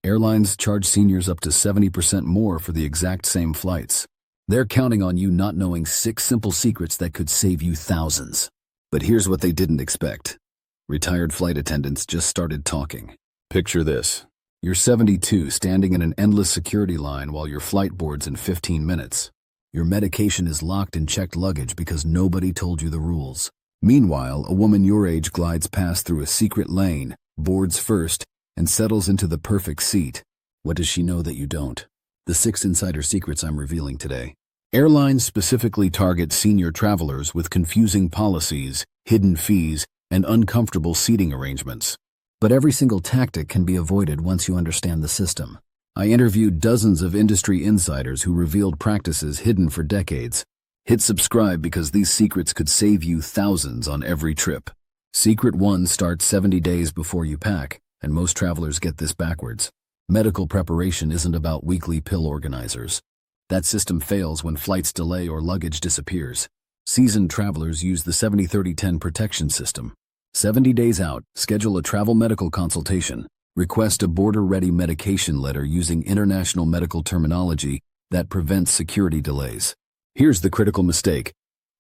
Airlines charge seniors up to 70% more for the exact same flights. They're counting on you not knowing 6 simple secrets that could save you thousands. But here's what they didn't expect. Retired flight attendants just started talking. Picture this. You're 72, standing in an endless security line while your flight boards in 15 minutes. Your medication is locked in checked luggage because nobody told you the rules. Meanwhile, a woman your age glides past through a secret lane, boards first, and settles into the perfect seat. What does she know that you don't? The 6 insider secrets I'm revealing today. Airlines specifically target senior travelers with confusing policies, hidden fees, and uncomfortable seating arrangements. But every single tactic can be avoided once you understand the system. I interviewed dozens of industry insiders who revealed practices hidden for decades. Hit subscribe because these secrets could save you thousands on every trip. Secret 1 starts 70 days before you pack, and most travelers get this backwards. Medical preparation isn't about weekly pill organizers. That system fails when flights delay or luggage disappears. Seasoned travelers use the 70-30-10 protection system. 70 days out, schedule a travel medical consultation. Request a border-ready medication letter using international medical terminology that prevents security delays. Here's the critical mistake.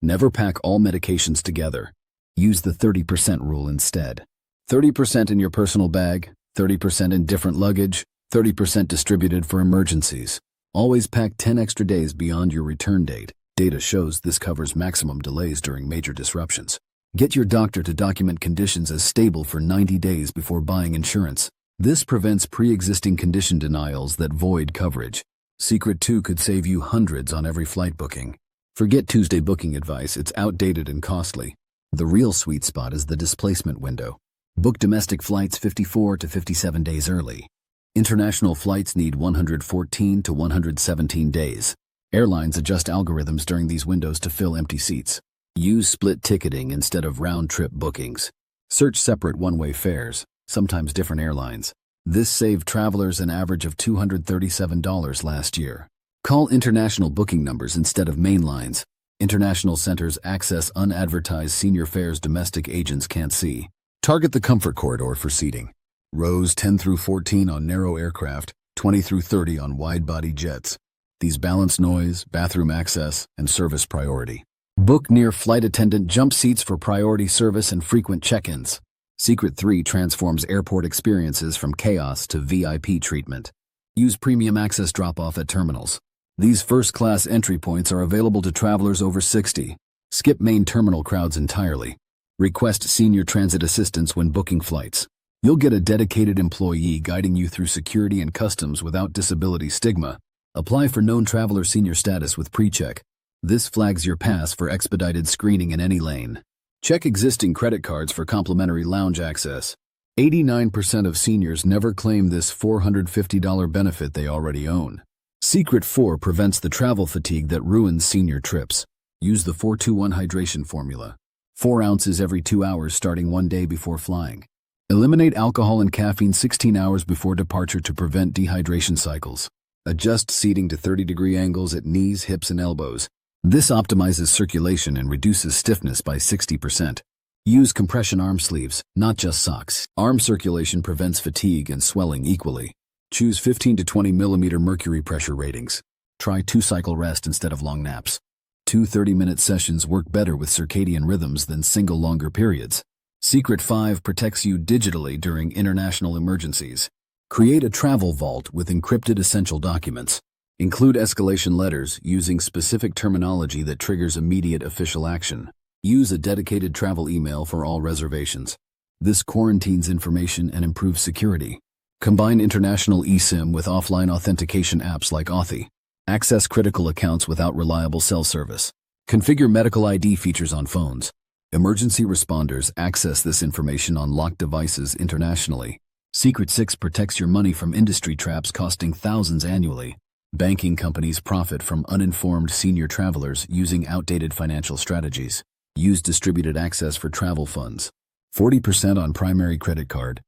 Never pack all medications together. Use the 30% rule instead. 30% in your personal bag, 30% in different luggage, 30% distributed for emergencies. Always pack 10 extra days beyond your return date. Data shows this covers maximum delays during major disruptions. Get your doctor to document conditions as stable for 90 days before buying insurance. This prevents pre-existing condition denials that void coverage. Secret 2 could save you hundreds on every flight booking. Forget Tuesday booking advice, it's outdated and costly. The real sweet spot is the displacement window. Book domestic flights 54 to 57 days early. International flights need 114 to 117 days. Airlines adjust algorithms during these windows to fill empty seats. Use split ticketing instead of round-trip bookings. Search separate one-way fares, sometimes different airlines. This saved travelers an average of $237 last year. Call international booking numbers instead of main lines. International centers access unadvertised senior fares domestic agents can't see. Target the comfort corridor for seating. Rows 10 through 14 on narrow aircraft, 20 through 30 on wide-body jets. These balance noise, bathroom access, and service priority. Book near flight attendant jump seats for priority service and frequent check-ins. Secret 3 transforms airport experiences from chaos to VIP treatment. Use premium access drop-off at terminals. These first-class entry points are available to travelers over 60. Skip main terminal crowds entirely. Request senior transit assistance when booking flights. You'll get a dedicated employee guiding you through security and customs without disability stigma. Apply for known traveler senior status with pre-check. This flags your pass for expedited screening in any lane. Check existing credit cards for complimentary lounge access. 89% of seniors never claim this $450 benefit they already own. Secret 4 prevents the travel fatigue that ruins senior trips. Use the 4-2-1 hydration formula. 4 ounces every 2 hours starting 1 day before flying. Eliminate alcohol and caffeine 16 hours before departure to prevent dehydration cycles. Adjust seating to 30-degree angles at knees, hips, and elbows. This optimizes circulation and reduces stiffness by 60%. Use compression arm sleeves, not just socks. Arm circulation prevents fatigue and swelling equally. Choose 15 to 20 millimeter mercury pressure ratings. Try 2-cycle rest instead of long naps. 2 30-minute sessions work better with circadian rhythms than single longer periods. Secret 5 protects you digitally during international emergencies. Create a travel vault with encrypted essential documents. Include escalation letters using specific terminology that triggers immediate official action. Use a dedicated travel email for all reservations. This quarantines information and improves security. Combine international eSIM with offline authentication apps like Authy. Access critical accounts without reliable cell service. Configure medical ID features on phones. Emergency responders access this information on locked devices internationally. Secret 6 protects your money from industry traps costing thousands annually. Banking companies profit from uninformed senior travelers using outdated financial strategies. Use distributed access for travel funds. 40% on primary credit card.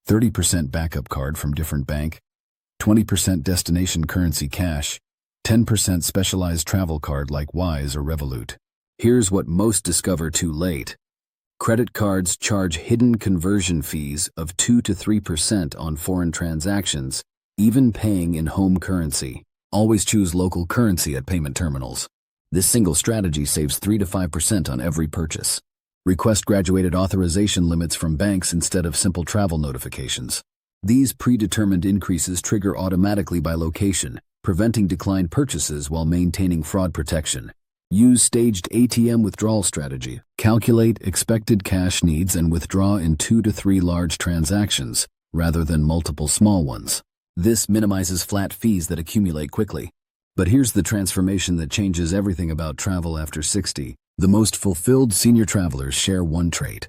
30% backup card from different bank. 20% destination currency cash. 10% specialized travel card like Wise or Revolut. Here's what most discover too late. Credit cards charge hidden conversion fees of 2 to 3% on foreign transactions, even paying in home currency. Always choose local currency at payment terminals. This single strategy saves 3 to 5% on every purchase. Request graduated authorization limits from banks instead of simple travel notifications. These predetermined increases trigger automatically by location, preventing declined purchases while maintaining fraud protection. Use staged ATM withdrawal strategy. Calculate expected cash needs and withdraw in 2 to 3 large transactions, rather than multiple small ones. This minimizes flat fees that accumulate quickly. But here's the transformation that changes everything about travel after 60. The most fulfilled senior travelers share one trait.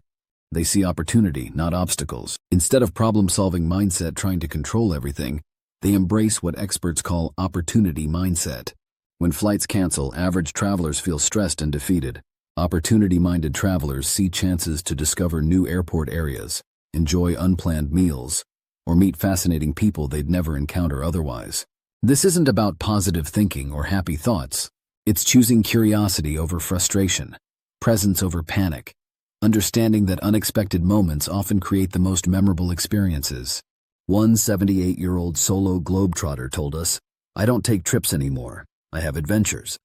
They see opportunity, not obstacles. Instead of problem-solving mindset trying to control everything, they embrace what experts call opportunity mindset. When flights cancel, average travelers feel stressed and defeated. Opportunity-minded travelers see chances to discover new airport areas, enjoy unplanned meals, or meet fascinating people they'd never encounter otherwise. This isn't about positive thinking or happy thoughts. It's choosing curiosity over frustration, presence over panic, understanding that unexpected moments often create the most memorable experiences. One 78-year-old solo globetrotter told us, "I don't take trips anymore. I have adventures.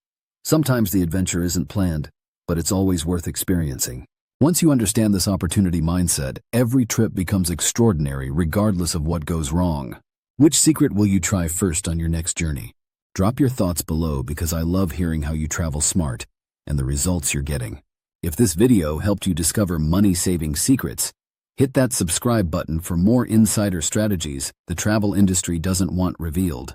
Sometimes the adventure isn't planned, but it's always worth experiencing." Once you understand this opportunity mindset, every trip becomes extraordinary regardless of what goes wrong. Which secret will you try first on your next journey? Drop your thoughts below because I love hearing how you travel smart and the results you're getting. If this video helped you discover money-saving secrets, hit that subscribe button for more insider strategies the travel industry doesn't want revealed.